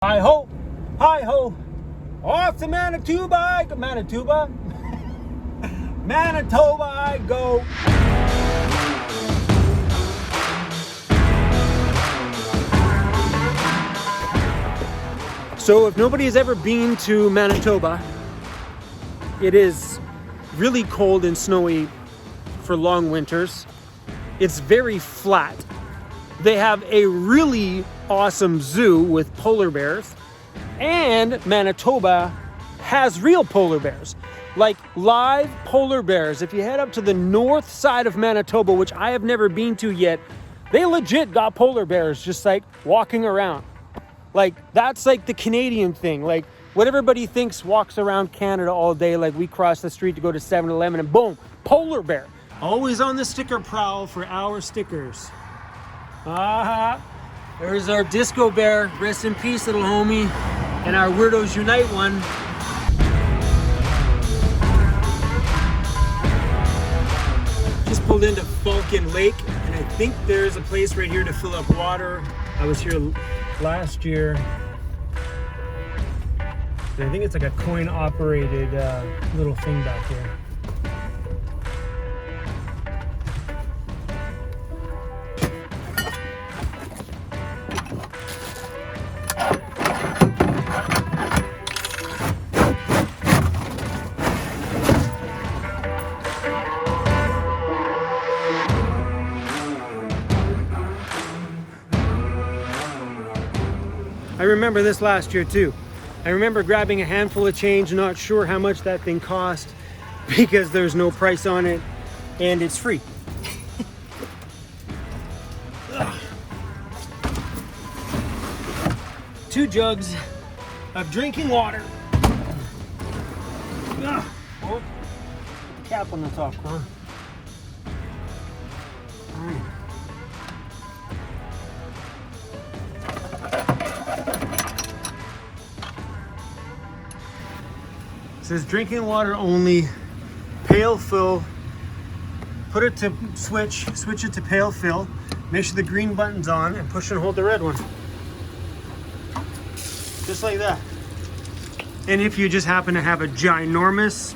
Hi ho, off to Manitoba, Manitoba I go. So if nobody has ever been to Manitoba, it is really cold and snowy for long winters. It's very flat. They have a really awesome zoo with polar bears, and Manitoba has real polar bears, like live polar bears. If you head up to the north side of Manitoba, which I have never been to yet, they legit got polar bears just like walking around. Like that's like the Canadian thing, like what everybody thinks walks around Canada all day, like we cross the street to go to 7-Eleven and boom, polar bear. Always on the sticker prowl for our stickers. There's our disco bear, rest in peace little homie, and our Weirdos Unite one. Just pulled into Falcon Lake, and I think there's a place right here to fill up water. I was here last year. And I think it's like a coin operated little thing back here. I remember this last year too. I remember grabbing a handful of change, not sure how much that thing cost because there's no price on it and it's free. 2 jugs of drinking water. Oh, cap on the top, huh? All right. It says drinking water only, pail fill. Put it to switch it to pail fill. Make sure the green button's on and push and hold the red one. Just like that. And if you just happen to have a ginormous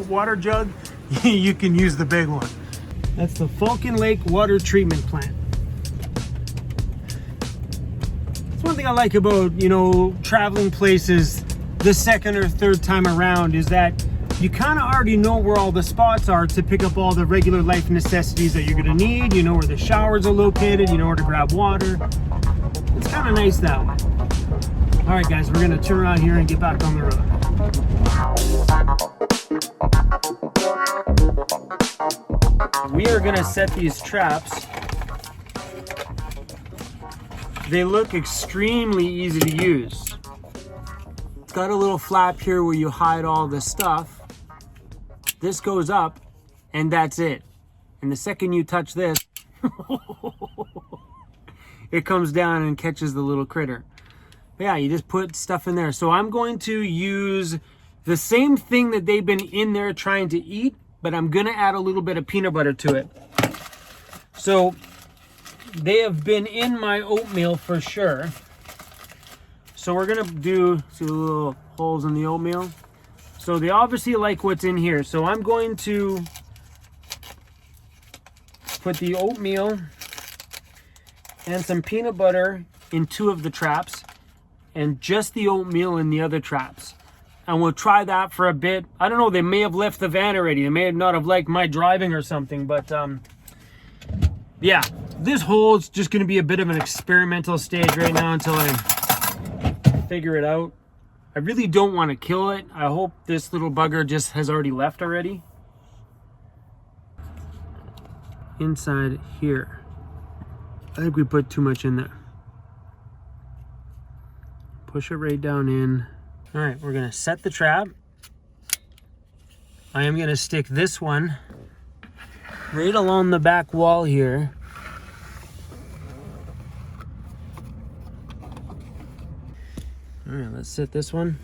water jug, you can use the big one. That's the Falcon Lake Water Treatment Plant. That's one thing I like about, traveling places the second or third time around is that you kind of already know where all the spots are to pick up all the regular life necessities that you're going to need. You know where the showers are located, you know where to grab water. It's kind of nice that way. All right, guys, we're going to turn around here and get back on the road. We are going to set these traps. They look extremely easy to use. Got a little flap here where you hide all the stuff. This goes up and that's it. And the second you touch this, it comes down and catches the little critter. But yeah, you just put stuff in there. So I'm going to use the same thing that they've been in there trying to eat, but I'm gonna add a little bit of peanut butter to it. So they have been in my oatmeal for sure. So we're gonna see the little holes in the oatmeal. So they obviously like what's in here. So I'm going to put the oatmeal and some peanut butter in 2 of the traps and just the oatmeal in the other traps. And we'll try that for a bit. I don't know, they may have left the van already. They may not have liked my driving or something, but yeah, this hole is just gonna be a bit of an experimental stage right now until I figure it out. I really don't want to kill it. I hope this little bugger just has already left already. Inside here, I think we put too much in there. Push it right down in. All right, we're gonna set the trap. I am gonna stick this one right along the back wall here. All right, let's set this one.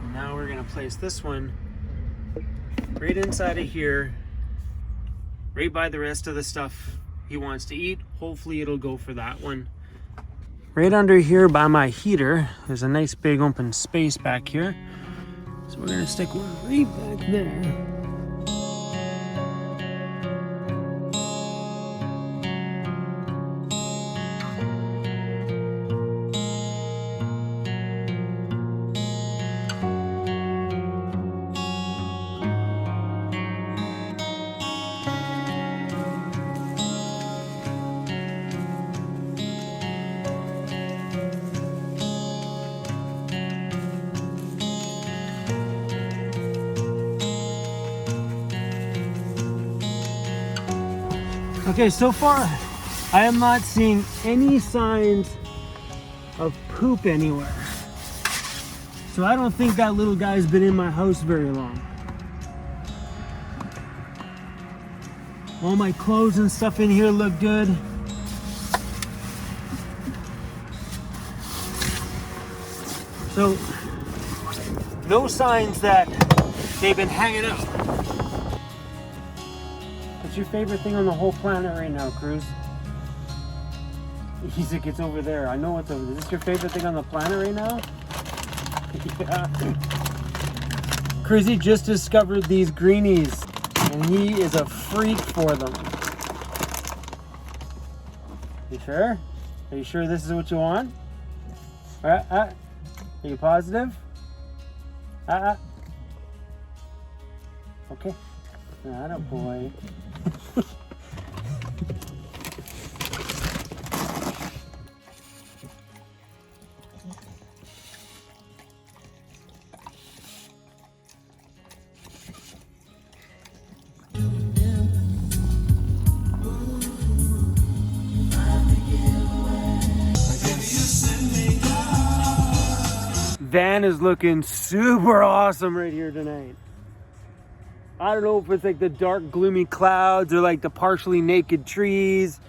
And now we're gonna place this one right inside of here, right by the rest of the stuff he wants to eat. Hopefully it'll go for that one. Right under here by my heater, there's a nice big open space back here. So we're gonna stick one right back there. Okay, so far I am not seeing any signs of poop anywhere. So I don't think that little guy's been in my house very long. All my clothes and stuff in here look good. So no signs that they've been hanging out. What's your favorite thing on the whole planet right now, Cruz? He's like, it's over there. I know it's over there. Is this your favorite thing on the planet right now? Yeah. Cruzzy just discovered these greenies, and he is a freak for them. You sure? Are you sure this is what you want? Are you positive? Okay. Atta boy. Van is looking super awesome right here tonight. I don't know if it's like the dark gloomy clouds or like the partially naked trees.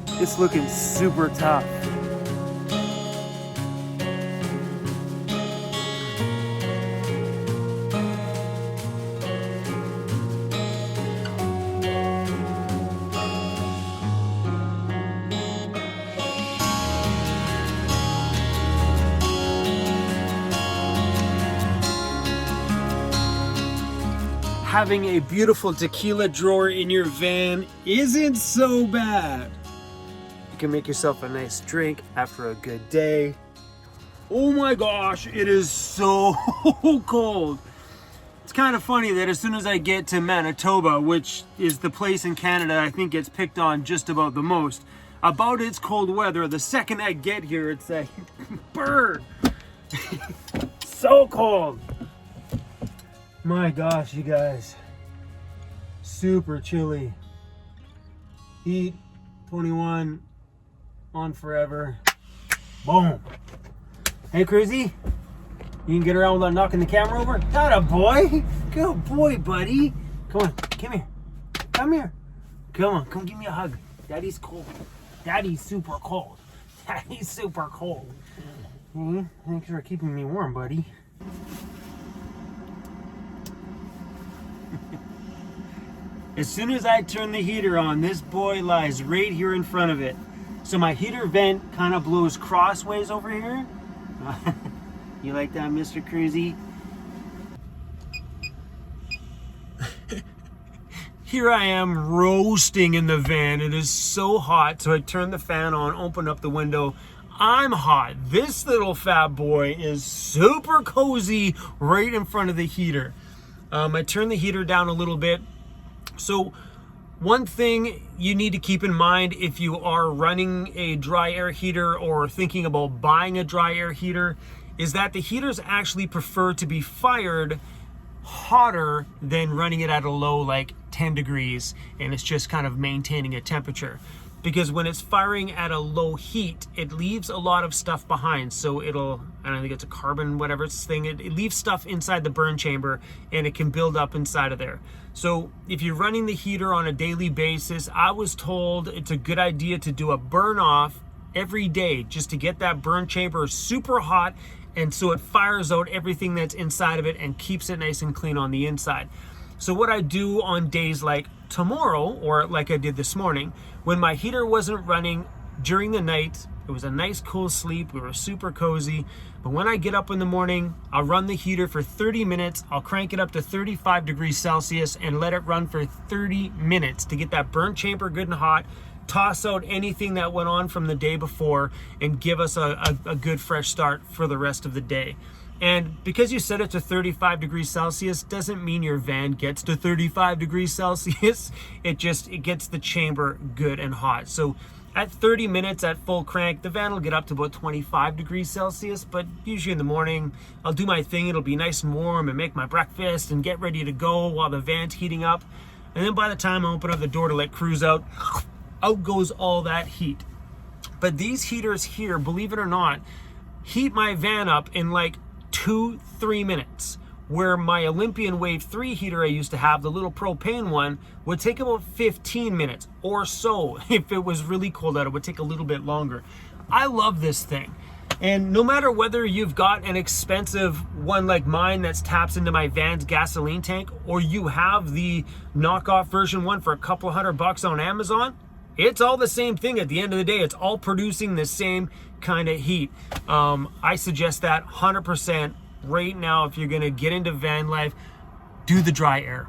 It's looking super tough. Having a beautiful tequila drawer in your van isn't so bad. You can make yourself a nice drink after a good day. Oh my gosh, it is so cold. It's kind of funny that as soon as I get to Manitoba, which is the place in Canada I think gets picked on just about the most, about its cold weather, the second I get here, it's like, brr. So cold. My gosh, you guys, super chilly. Heat 21 on forever. Boom. Hey, Cruzy, you can get around without knocking the camera over? Atta boy. Good boy, buddy. Come on, come here. Come here. Come on, come give me a hug. Daddy's cold. Daddy's super cold. Daddy's super cold. Thanks for keeping me warm, buddy. As soon as I turn the heater on, this boy lies right here in front of it. So my heater vent kind of blows crossways over here. You like that, Mr. Cruzy? Here I am roasting in the van. It is so hot, so I turn the fan on, open up the window. I'm hot. This little fat boy is super cozy right in front of the heater. I turn the heater down a little bit. So one thing you need to keep in mind if you are running a dry air heater or thinking about buying a dry air heater is that the heaters actually prefer to be fired hotter than running it at a low like 10 degrees and it's just kind of maintaining a temperature. Because when it's firing at a low heat, it leaves a lot of stuff behind. So it'll, I don't think it's a carbon, whatever it's thing, it leaves stuff inside the burn chamber and it can build up inside of there. So if you're running the heater on a daily basis, I was told it's a good idea to do a burn off every day just to get that burn chamber super hot and so it fires out everything that's inside of it and keeps it nice and clean on the inside. So what I do on days like tomorrow, or like I did this morning, when my heater wasn't running during the night, it was a nice cool sleep, we were super cozy, but when I get up in the morning, I'll run the heater for 30 minutes, I'll crank it up to 35 degrees Celsius and let it run for 30 minutes to get that burnt chamber good and hot, toss out anything that went on from the day before, and give us a good fresh start for the rest of the day. And because you set it to 35 degrees Celsius doesn't mean your van gets to 35 degrees Celsius. It gets the chamber good and hot. So at 30 minutes at full crank, the van will get up to about 25 degrees Celsius, but usually in the morning, I'll do my thing. It'll be nice and warm and make my breakfast and get ready to go while the van's heating up. And then by the time I open up the door to let cruise out goes all that heat. But these heaters here, believe it or not, heat my van up in like 2-3 minutes, where my Olympian Wave 3 heater I used to have, the little propane one, would take about 15 minutes or so. If it was really cold out, it would take a little bit longer. I love this thing. And no matter whether you've got an expensive one like mine that's taps into my van's gasoline tank, or you have the knockoff version one for a couple $100 on Amazon, it's all the same thing at the end of the day. It's all producing the same kind of heat. I suggest that 100% right now. If you're gonna get into van life, do the dry air.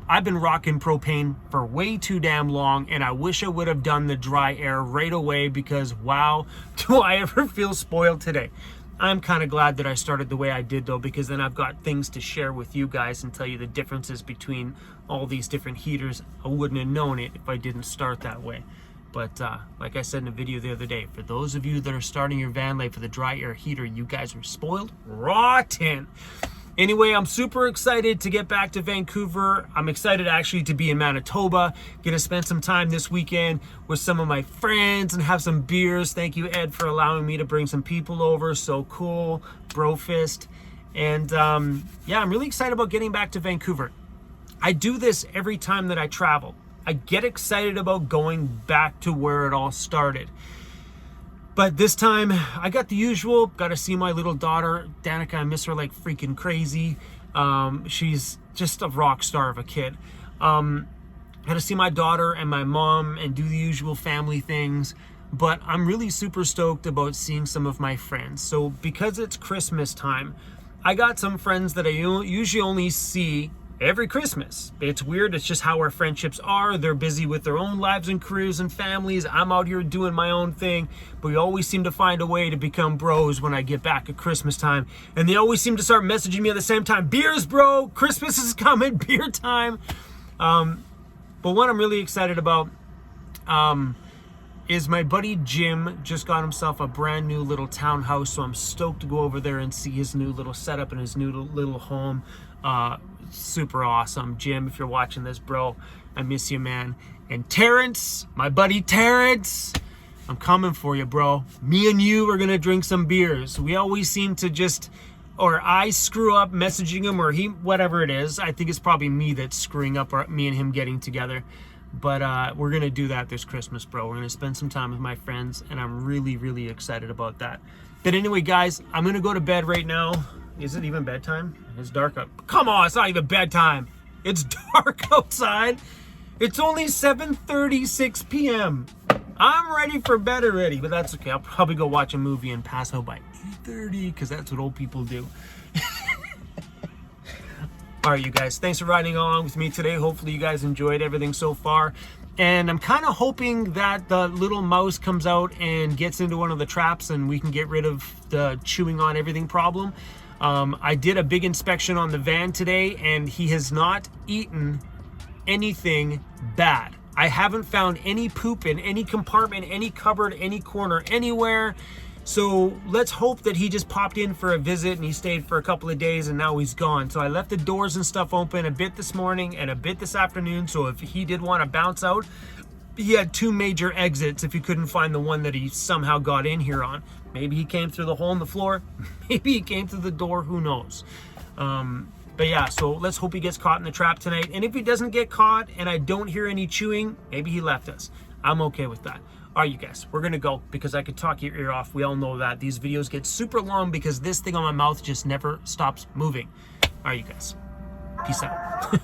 I've been rocking propane for way too damn long, and I wish I would have done the dry air right away, because wow, do I ever feel spoiled today. I'm kind of glad that I started the way I did though, because then I've got things to share with you guys and tell you the differences between all these different heaters. I wouldn't have known it if I didn't start that way. But like I said in a video the other day, for those of you that are starting your van life with a dry air heater, you guys are spoiled rotten. Anyway, I'm super excited to get back to Vancouver. I'm excited actually to be in Manitoba. Gonna spend some time this weekend with some of my friends and have some beers. Thank you, Ed, for allowing me to bring some people over. So cool, bro fist. And yeah, I'm really excited about getting back to Vancouver. I do this every time that I travel. I get excited about going back to where it all started. But this time, I got the usual, got to see my little daughter, Danica. I miss her like freaking crazy. She's just a rock star of a kid. Got to see my daughter and my mom and do the usual family things. But I'm really super stoked about seeing some of my friends. So because it's Christmas time, I got some friends that I usually only see every Christmas. It's weird, it's just how our friendships are. They're busy with their own lives and careers and families. I'm out here doing my own thing, but we always seem to find a way to become bros when I get back at Christmas time. And they always seem to start messaging me at the same time. Beers, bro, Christmas is coming, beer time. But what I'm really excited about is my buddy Jim just got himself a brand new little townhouse, so I'm stoked to go over there and see his new little setup and his new little home. Super awesome. Jim, if you're watching this, bro, I miss you, man. And Terrence, my buddy Terrence, I'm coming for you, bro. Me and you are gonna drink some beers. We always seem to just, or I screw up messaging him, or he, whatever it is. I think it's probably me that's screwing up, or me and him getting together. But we're gonna do that this Christmas, bro. We're gonna spend some time with my friends, and I'm really, really excited about that. But anyway, guys, I'm gonna go to bed right now. Is it even bedtime? It's dark out. Come on, it's not even bedtime. It's dark outside. It's only 7:36 p.m. I'm ready for bed already, but that's okay. I'll probably go watch a movie and pass out by 8:30, because that's what old people do. All right, you guys, thanks for riding along with me today. Hopefully you guys enjoyed everything so far. And I'm kind of hoping that the little mouse comes out and gets into one of the traps and we can get rid of the chewing on everything problem. I did a big inspection on the van today, and he has not eaten anything bad. I haven't found any poop in any compartment, any cupboard, any corner, anywhere. So let's hope that he just popped in for a visit and he stayed for a couple of days and now he's gone. So I left the doors and stuff open a bit this morning and a bit this afternoon. So if he did want to bounce out, he had two major exits if he couldn't find the one that he somehow got in here on. Maybe he came through the hole in the floor. Maybe he came through the door. Who knows? But yeah, so let's hope he gets caught in the trap tonight. And if he doesn't get caught and I don't hear any chewing, maybe he left us. I'm okay with that. All right, you guys, we're going to go because I could talk your ear off. We all know that. These videos get super long because this thing on my mouth just never stops moving. All right, you guys. Peace out.